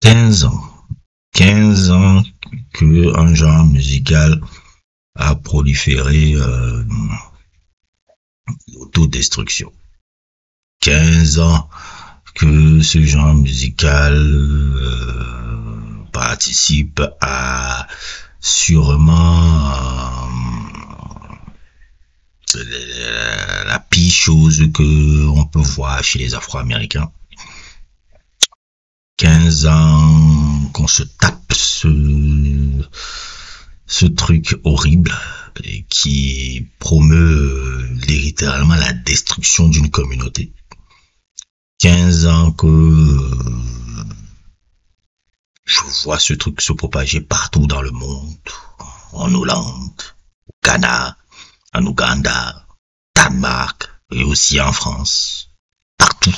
15 ans. 15 ans que un genre musical a proliféré l'autodestruction. 15 ans que ce genre musical participe à sûrement la pire chose que on peut voir chez les Afro-Américains. 15 ans qu'on se tape ce truc horrible et qui promeut littéralement la destruction d'une communauté. 15 ans que je vois ce truc se propager partout dans le monde, en Hollande, au Ghana, en Ouganda, Danemark et aussi en France, partout.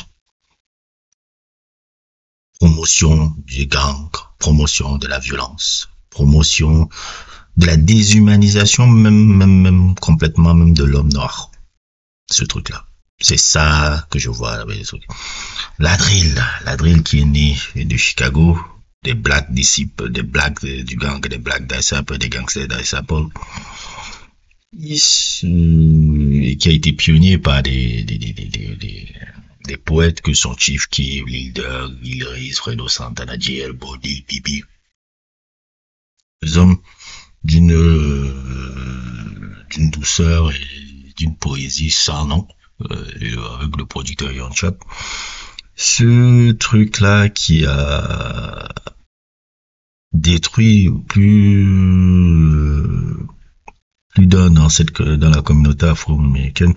Promotion du gang, promotion de la violence, promotion de la déshumanisation, même complètement même de l'homme noir. Ce truc-là. C'est ça que je vois avec les trucs. La drill qui est née de Chicago, des blacks disciples, des blacks du gang, des blacks d'Aisapel, des gangsters d'Aisapel, et qui a été pionnier par des poètes que sont Chief Keef, Lil Durk, Lil Reese, Fredo Santana, JL Body, Bibi. Des hommes d'une douceur et d'une poésie sans nom, avec le producteur Young Chop. Ce truc-là qui a détruit plus d'un dans la communauté afro-américaine.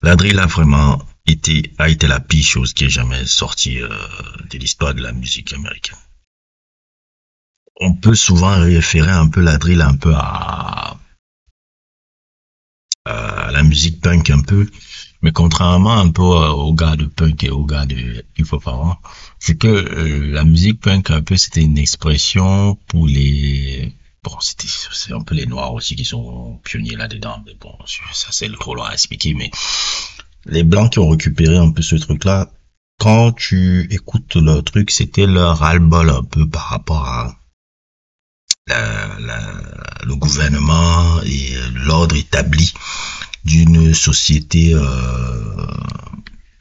La drill a vraiment été la pire chose qui est jamais sortie de l'histoire de la musique américaine. On peut souvent référer un peu la drill un peu à la musique punk un peu, mais contrairement un peu aux gars de punk et aux gars de hip-hop avant, c'est que la musique punk un peu c'était une expression pour les c'est un peu les noirs aussi qui sont pionniers là-dedans, mais bon, ça c'est trop long à expliquer, mais les blancs qui ont récupéré un peu ce truc-là, quand tu écoutes leur truc, c'était leur ras-le-bol un peu par rapport à le gouvernement et l'ordre établi d'une société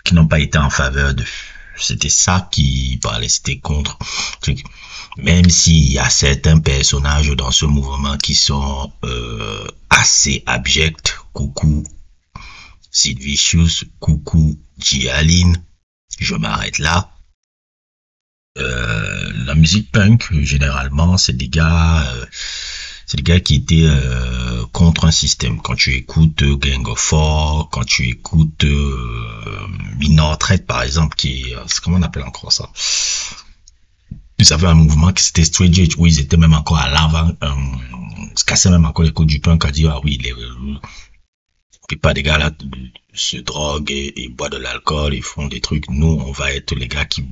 qui n'ont pas été en faveur de. C'était ça qui parlait, c'était contre. Même s'il y a certains personnages dans ce mouvement qui sont assez abjects, coucou Sid Vicious, coucou G-Aline, je m'arrête là. La musique punk généralement c'est des gars qui étaient contre un système. Quand tu écoutes Gang of Four, quand tu écoutes Minor Threat par exemple, qui est comment on appelle encore ça, ils avaient un mouvement qui c'était Straight Edge où ils étaient même encore à l'avant, se cassaient même encore les codes du punk à dire ah oui et pas des gars là se droguent et boivent de l'alcool, ils font des trucs. Nous on va être les gars qui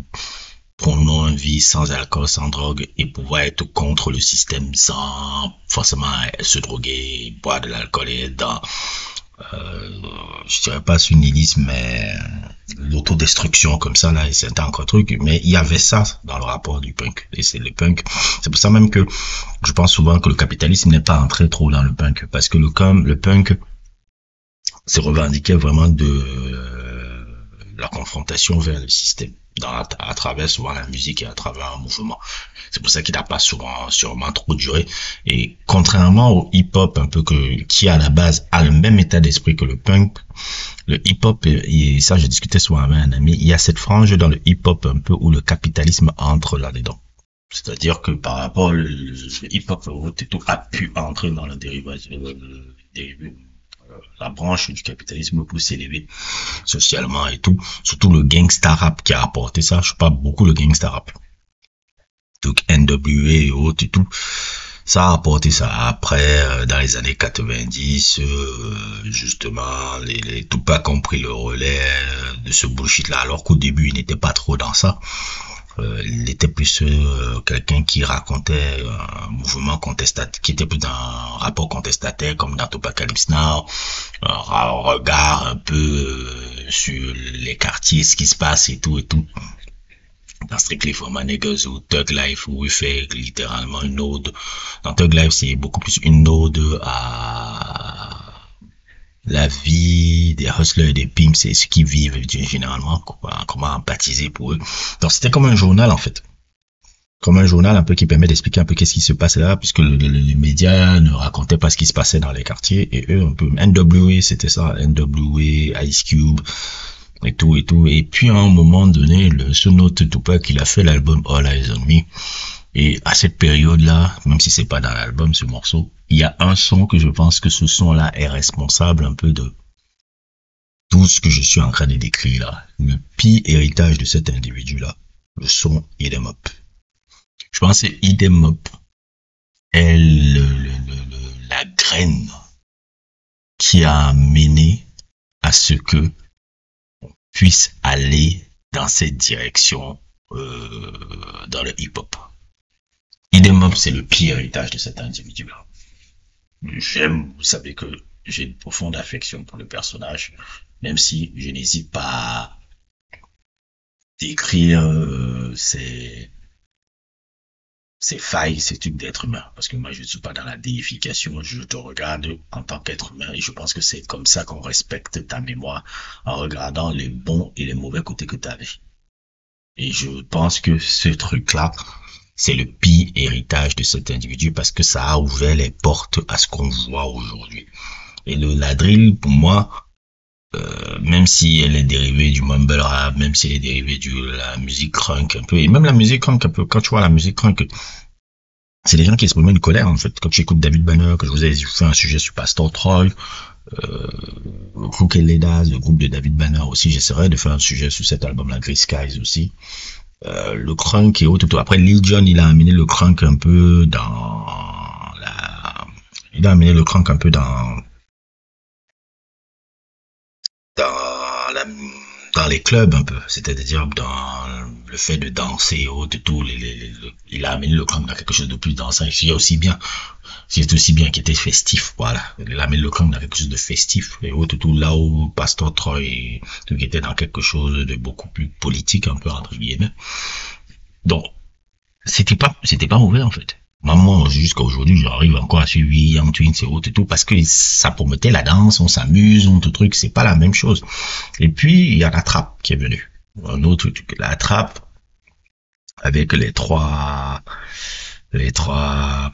prenons une vie sans alcool, sans drogue et pouvoir être contre le système sans forcément se droguer, boire de l'alcool et être dans, je dirais pas ce nihilisme, mais l'autodestruction comme ça là, c'est encore un truc. Mais il y avait ça dans le rapport du punk. Et c'est le punk. C'est pour ça même que je pense souvent que le capitalisme n'est pas entré trop dans le punk parce que le punk se revendiquait vraiment de la confrontation vers le système. À travers souvent la musique et à travers un mouvement. C'est pour ça qu'il n'a pas sûrement trop duré. Et contrairement au hip-hop un peu qui à la base a le même état d'esprit que le punk, le hip-hop, et ça je discutais souvent avec un ami, il y a cette frange dans le hip-hop un peu où le capitalisme entre là-dedans. C'est-à-dire que par rapport le hip-hop a pu entrer dans le dérivé, la branche du capitalisme pour s'élever socialement et tout, surtout le gangsta rap qui a apporté ça. Je parle beaucoup le gangsta rap, donc NWA et autres et tout, ça a apporté ça. Après dans les années 90 justement les Tupac ont pris le relais de ce bullshit là, alors qu'au début ils n'étaient pas trop dans ça. Il était plus quelqu'un qui racontait un mouvement contestataire, qui était plus dans un rapport contestataire comme dans Apocalypse Now, un regard un peu sur les quartiers, ce qui se passe et tout. dans Strictly for My Niggas ou Thug Life où il fait littéralement une ode. Dans Thug Life, c'est beaucoup plus une ode à la vie des hustlers et des pimps, c'est ce qu'ils vivent généralement, comment empathiser pour eux. Donc c'était comme un journal en fait. Comme un journal un peu qui permet d'expliquer un peu qu'est-ce qui se passe là, puisque les médias ne racontaient pas ce qui se passait dans les quartiers, et eux un peu, NWA c'était ça, NWA, Ice Cube, et tout et tout. Et puis à un moment donné, ce Note Tupac, il a fait l'album All Eyes on Me. Et à cette période-là, même si c'est pas dans l'album ce morceau, il y a un son que je pense que ce son-là est responsable un peu de tout ce que je suis en train de décrire là. Le pire héritage de cet individu-là, le son Hit 'em Up. Je pense que Hit 'em Up est la graine qui a mené à ce que puisse aller dans cette direction dans le hip-hop. Hit 'em Up, c'est le pire héritage de cet individu-là. Vous savez que j'ai une profonde affection pour le personnage, même si je n'hésite pas à décrire ses failles, ces trucs d'être humain. Parce que moi, je ne suis pas dans la déification, je te regarde en tant qu'être humain et je pense que c'est comme ça qu'on respecte ta mémoire en regardant les bons et les mauvais côtés que tu avais. Et je pense que ce truc-là, c'est le pire héritage de cet individu parce que ça a ouvert les portes à ce qu'on voit aujourd'hui. Et la drill, pour moi, même si elle est dérivée du mumble rap, même si elle est dérivée de la musique crunk un peu, et même la musique crunk un peu, quand tu vois la musique crunk, c'est des gens qui expriment une colère en fait. Quand tu écoutes David Banner, que je vous ai fait un sujet sur Pastor Troy, Crooked Leaders, le groupe de David Banner aussi, j'essaierai de faire un sujet sur cet album-là, Grey Skies aussi. Le crunk et autres. Après, Lil Jon, il a amené le crunk un peu dans dans les clubs un peu. C'est-à-dire dans le fait de danser et autres, tout, il a amené le crunk dans quelque chose de plus dansant. C'est aussi bien qui était festif, voilà. Il a amené le crunk dans quelque chose de festif et autres, tout là où Pastor Troy tout qui était dans quelque chose de beaucoup plus politique, un peu entre guillemets. Donc, c'était pas mauvais en fait. Maman, jusqu'à aujourd'hui, j'arrive encore à suivre Young Twins et autres et tout, parce que ça promettait la danse, on s'amuse, tout truc, c'est pas la même chose. Et puis, il y a la trappe qui est venue. Un autre truc, la trappe, avec les trois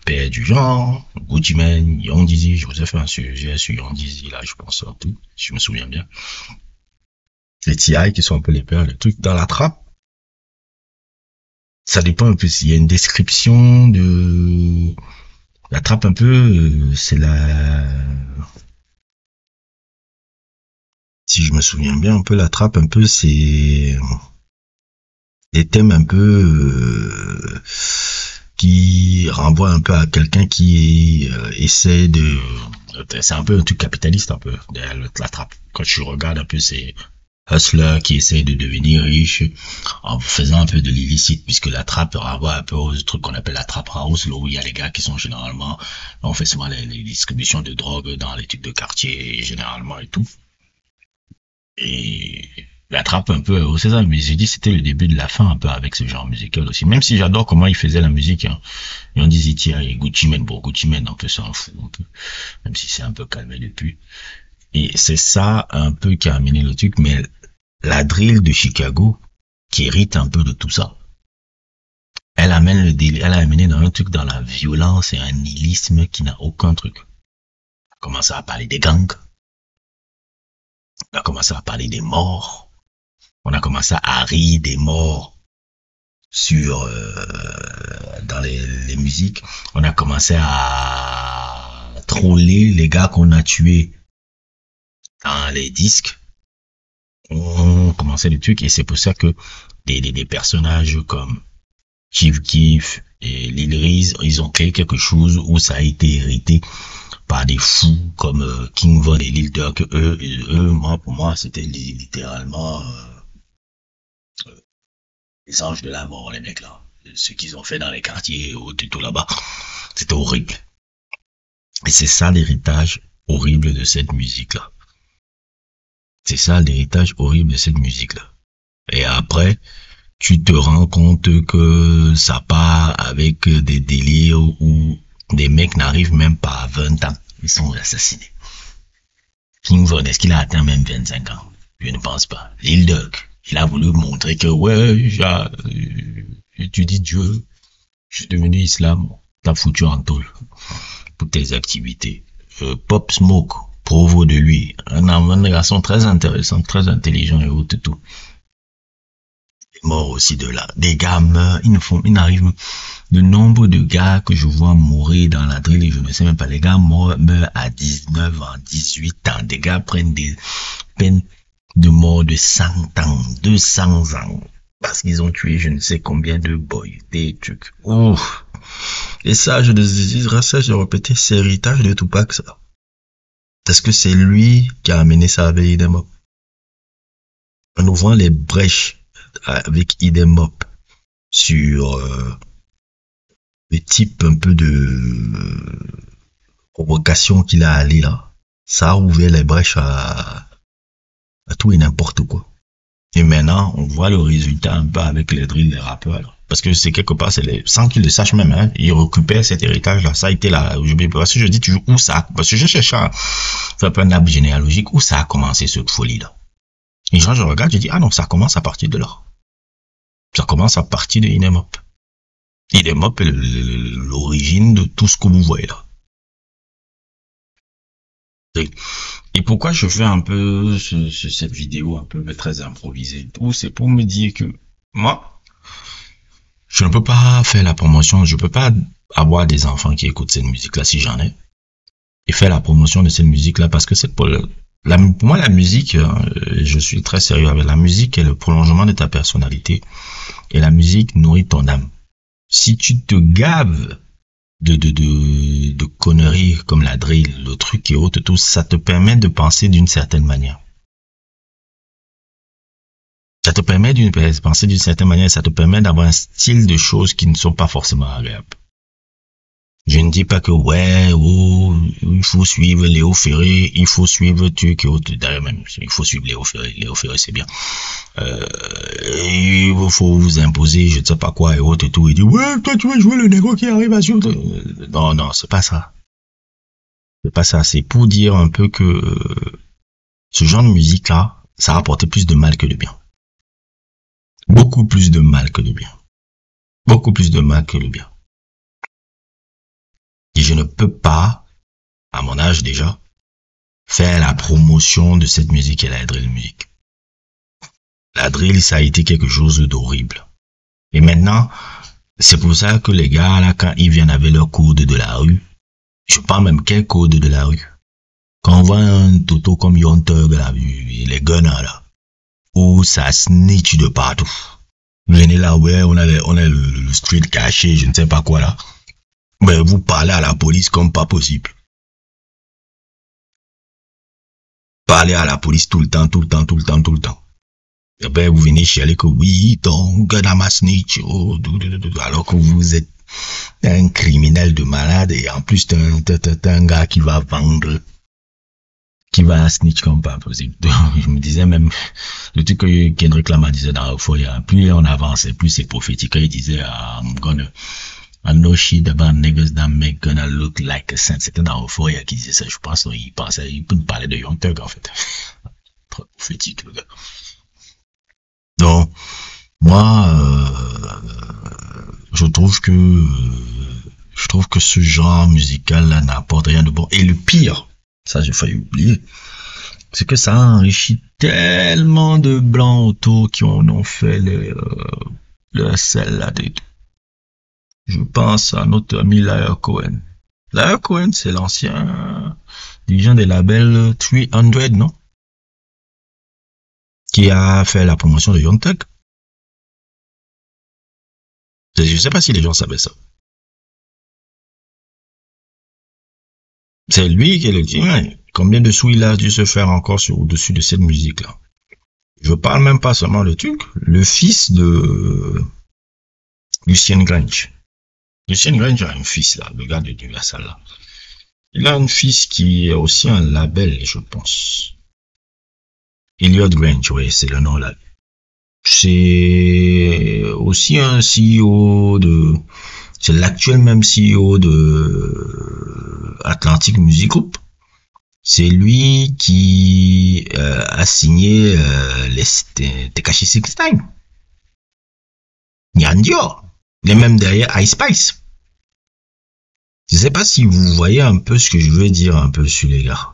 pères du genre, Gucci Mane, Young Jeezy, je vous ai fait un sujet sur Young Jeezy, là, je pense, en tout, si je me souviens bien. Les T.I. qui sont un peu les pères, le truc dans la trappe. Ça dépend un peu s'il y a une description de la trappe un peu, c'est si je me souviens bien un peu la trappe un peu c'est des thèmes un peu qui renvoient un peu à quelqu'un qui essaie de, c'est un peu un truc capitaliste un peu derrière la trappe. Quand tu regardes un peu c'est hustler qui essaye de devenir riche en faisant un peu de l'illicite, puisque la trappe renvoie un peu au truc qu'on appelle la trap house, là où il y a les gars qui sont généralement, on fait souvent les distributions de drogue dans les trucs de quartier, généralement et tout. Et la trappe un peu, c'est ça, mais j'ai dit c'était le début de la fin un peu avec ce genre musical aussi. Même si j'adore comment il faisait la musique, hein. Et on disait, tiens, et Gucci Mane, bon, Gucci Mane, un peu ça en fout un peu. Même si c'est un peu calmé depuis. Et c'est ça un peu qui a amené le truc, mais la drill de Chicago, qui hérite un peu de tout ça, elle a amené dans un truc dans la violence et un nihilisme qui n'a aucun truc. On a commencé à parler des gangs, on a commencé à parler des morts, on a commencé à rire des morts sur dans les musiques, on a commencé à troller les gars qu'on a tués dans les disques, on commençait le truc et c'est pour ça que des personnages comme Chief Keef et Lil Reese, ils ont créé quelque chose où ça a été hérité par des fous comme King Von et Lil Durk. Pour moi, c'était littéralement les anges de la mort, les mecs là. Ce qu'ils ont fait dans les quartiers tout là-bas, c'était horrible. Et c'est ça l'héritage horrible de cette musique-là. C'est ça l'héritage horrible de cette musique-là. Et après, tu te rends compte que ça part avec des délires où des mecs n'arrivent même pas à 20 ans. Ils sont assassinés. King Von, est-ce qu'il a atteint même 25 ans? Je ne pense pas. Lil Durk, il a voulu montrer que, ouais, j'étudie Dieu, je suis devenu islam, t'as foutu en tôle pour tes activités. Pop Smoke, provo de lui, un garçon très intéressant, très intelligent et autres tout. Mort aussi de là. Des gars meurent, ils n'arrivent. Le nombre de gars que je vois mourir dans la drill, je ne sais même pas. Les gars meurent à 19 ans, 18 ans. Des gars prennent des peines de mort de 100 ans, 200 ans. Parce qu'ils ont tué je ne sais combien de boys, des trucs. Ouf. Et ça, je répétais, c'est héritage de Tupac, ça. Parce que c'est lui qui a amené ça avec Idem Up. En ouvrant les brèches avec Idem Up sur le type un peu de provocation qu'il a allé là, ça a ouvert les brèches à tout et n'importe quoi. Et maintenant, on voit le résultat un peu avec les drills des rappeurs. Là. Parce que c'est quelque part, sans qu'ils le sachent même, hein, ils récupèrent cet héritage-là. Ça a été là. Parce que je dis toujours où ça, parce que je cherche à faire un arbre généalogique, où ça a commencé cette folie-là. Et quand je regarde, je dis, ah non, ça commence à partir de là. Ça commence à partir de Idem Up. Idem Up est l'origine de tout ce que vous voyez là. Et pourquoi je fais un peu cette vidéo un peu très improvisée, tout, c'est pour me dire que moi, je ne peux pas faire la promotion, je peux pas avoir des enfants qui écoutent cette musique-là si j'en ai, et faire la promotion de cette musique-là parce que c'est pour moi la musique, je suis très sérieux avec la musique, est le prolongement de ta personnalité et la musique nourrit ton âme. Si tu te gaves de conneries comme la drill, le truc et autres, tout, ça te permet de penser d'une certaine manière. Ça te permet de penser d'une certaine manière, ça te permet d'avoir un style de choses qui ne sont pas forcément agréables. Je ne dis pas que, ouais, oh, il faut suivre Léo Ferré, il faut suivre truc et autres, d'ailleurs même, il faut suivre Léo Ferré c'est bien. Il faut vous imposer, je ne sais pas quoi et autres et tout, et dit, ouais, toi tu veux jouer le négro qui arrive à suivre. Non, c'est pas ça. C'est pas ça, c'est pour dire un peu que ce genre de musique-là, ça a rapporté plus de mal que de bien. Beaucoup plus de mal que de bien. Beaucoup plus de mal que de bien. Et je ne peux pas, à mon âge déjà, faire la promotion de cette musique et la drill musique. La drill, ça a été quelque chose d'horrible. Et maintenant, c'est pour ça que les gars, là, quand ils viennent avec leur code de la rue, je parle même quel code de la rue. Quand on voit un toto comme Young Thug, là, les gunners, là, où ça snitch de partout. Venez là, ouais, on a le street caché, je ne sais pas quoi, là. Mais vous parlez à la police comme pas possible. Parlez à la police tout le temps. Et ben, vous venez chialer que oui, ton gars m'a snitch, alors que vous êtes un criminel de malade et en plus t'es un gars qui va vendre, qui va snitch comme pas possible. Je me disais même, le truc que Kendrick Lamar disait dans Euphoria, plus on avance, plus c'est prophétique. Il disait, I know shit about niggas that make gonna look like a saint. C'était dans Euphoria qui disait ça, je pense. Il peut nous parler de Young Thug, en fait. Très prophétique, le gars. Donc, moi, je trouve que ce genre musical-là n'apporte rien de bon. Et le pire, ça j'ai failli oublier, c'est que ça a enrichi tellement de blancs autour qui en ont fait le sel là dedans. Je pense à notre ami Lyle Cohen. Lyle Cohen, c'est l'ancien dirigeant des labels 300, non? Qui a fait la promotion de Young Thug. Je sais pas si les gens savaient ça. C'est lui qui est le dit, combien de sous il a dû se faire encore au-dessus de cette musique-là. Je parle même pas seulement de truc. Le fils de Lucien Grange. Lucien Grange a un fils là, le gars de Universal là. Il a un fils qui est aussi un label, je pense. Elliot Grange, oui, c'est le nom là. C'est aussi un CEO c'est l'actuel même CEO de Atlantic Music Group. C'est lui qui a signé les Tekashi 69. Nyan Dior. Il est même derrière Ice Spice. Je sais pas si vous voyez un peu ce que je veux dire un peu sur les gars.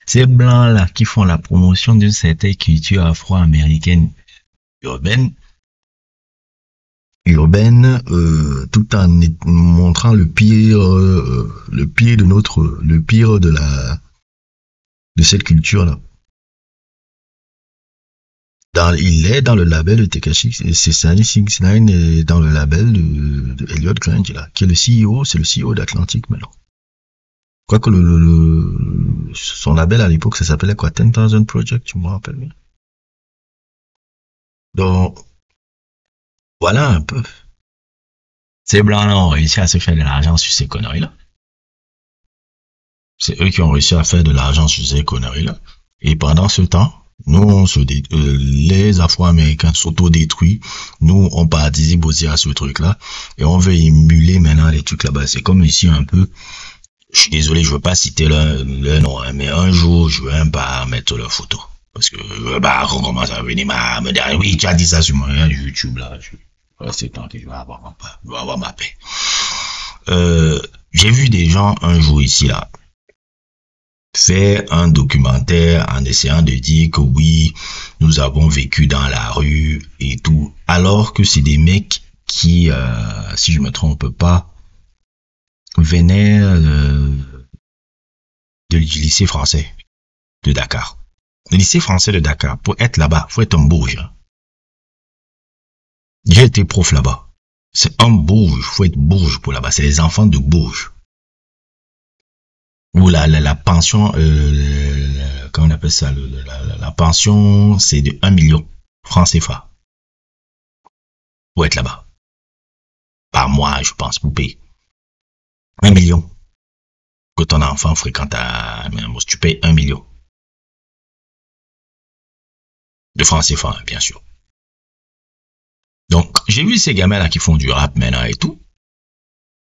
Ces blancs-là qui font la promotion d'une certaine culture afro-américaine urbaine, tout en montrant le pire de cette culture-là. Il est dans le label de Tekashi, c'est Sunny 69 et dans le label de Elliot Grange, là, qui est le CEO, c'est le CEO d'Atlantic maintenant. Quoique son label à l'époque, ça s'appelait quoi, 10,000 Project, tu me rappelles bien. Donc, voilà un peu. Ces blancs-là ont réussi à se faire de l'argent sur ces conneries-là. C'est eux qui ont réussi à faire de l'argent sur ces conneries-là. Et pendant ce temps, nous, les Afro-Américains s'autodétruisent. Nous, on participe aussi à ce truc-là. Et on veut émuler maintenant les trucs là-bas. C'est comme ici un peu. Je suis désolé, je veux pas citer leur nom, hein, mais un jour, je vais pas mettre leur photo. Parce que je veux pas qu'on commence à venir me dire, oui, tu as dit ça sur mon YouTube, là. C'est tenté, je vais avoir ma paix. J'ai vu des gens un jour ici, là, faire un documentaire en essayant de dire que oui, nous avons vécu dans la rue et tout, alors que c'est des mecs qui, si je me trompe pas, venaient du lycée français de Dakar. Le lycée français de Dakar, pour être là-bas, faut être un bourge. J'ai été prof là-bas. C'est un bourge, faut être bourge pour là-bas. C'est les enfants de bourge. Ou la pension, comment on appelle ça, la pension, c'est de 1 million francs CFA. Pour être là-bas. Par mois, je pense, pour payer. 1 million. Que ton enfant fréquente à Mermoz, tu payes 1 million. De francs CFA, bien sûr. Donc, j'ai vu ces gamins-là qui font du rap maintenant et tout.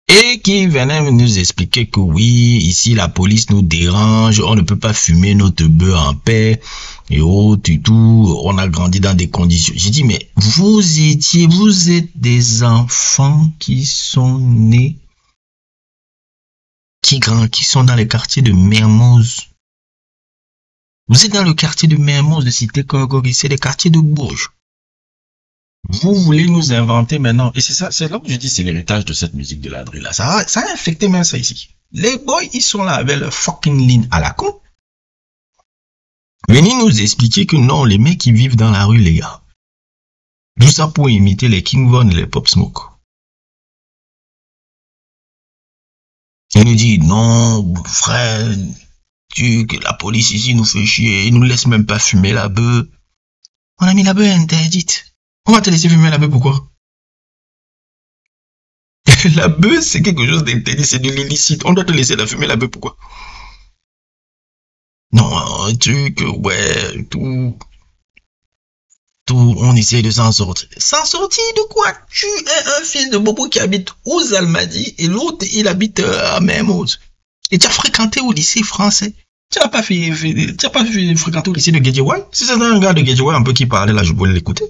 Et qui venaient nous expliquer que oui, ici la police nous dérange, on ne peut pas fumer notre beurre en paix, et autres et tout, on a grandi dans des conditions. J'ai dit, mais vous êtes des enfants qui sont nés, qui sont dans les quartiers de Mermoz. Vous êtes dans le quartier de Mermoz, de Cité Korgori, c'est des quartiers de Bourges. Vous voulez nous inventer maintenant, et c'est ça, c'est là que je dis c'est l'héritage de cette musique de la drill là. Ça a infecté même ça ici. Les boys, ils sont là avec leur fucking ligne à la con. Venez nous expliquer que non, les mecs qui vivent dans la rue, les gars. Tout ça pour imiter les King Von et les Pop Smoke. Ils nous disent non, frère, que la police ici nous fait chier, ils nous laissent même pas fumer la bœuf. On a mis la bœuf interdite. On va te laisser fumer la bœuf, pourquoi? La bœuf, c'est quelque chose d'interdit, c'est de l'illicite. On doit te laisser la fumer la bœuf, pourquoi? Non, un truc, ouais, tout, on essaie de s'en sortir. S'en sortir de quoi? Tu es un fils de Bobo qui habite aux Almadies et l'autre, il habite à Mermoz. Et tu as fréquenté au lycée français. Tu n'as pas fréquenter au lycée de Guédiawaye? Si c'est un gars de Guédiawaye un peu qui parlait là, je pourrais l'écouter.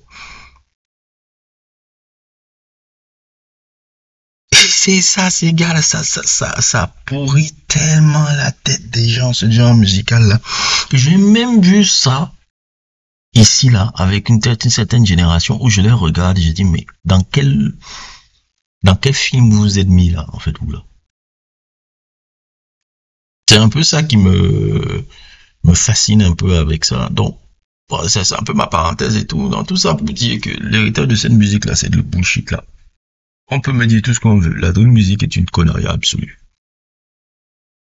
C'est ça, ces gars-là, ça pourrit tellement la tête des gens, ce genre musical-là, que j'ai même vu ça, ici, là, avec une certaine génération, où je les regarde et je dis, mais dans quel film vous êtes mis, là, en fait, vous, là? C'est un peu ça qui me fascine un peu avec ça. Donc, bon, c'est un peu ma parenthèse et tout. Dans tout ça pour dire que l'héritage de cette musique-là, c'est de le bullshit, là. On peut me dire tout ce qu'on veut. La drill music est une connerie absolue.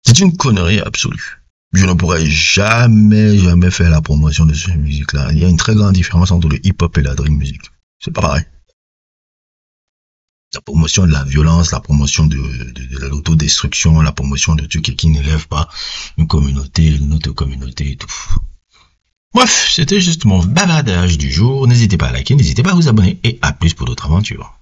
C'est une connerie absolue. Je ne pourrais jamais faire la promotion de cette musique-là. Il y a une très grande différence entre le hip-hop et la drill music. C'est pas pareil. La promotion de la violence, la promotion de l'autodestruction, la promotion de trucs qui n'élèvent pas une autre communauté et tout. Bref, c'était juste mon bavardage du jour. N'hésitez pas à liker, n'hésitez pas à vous abonner et à plus pour d'autres aventures.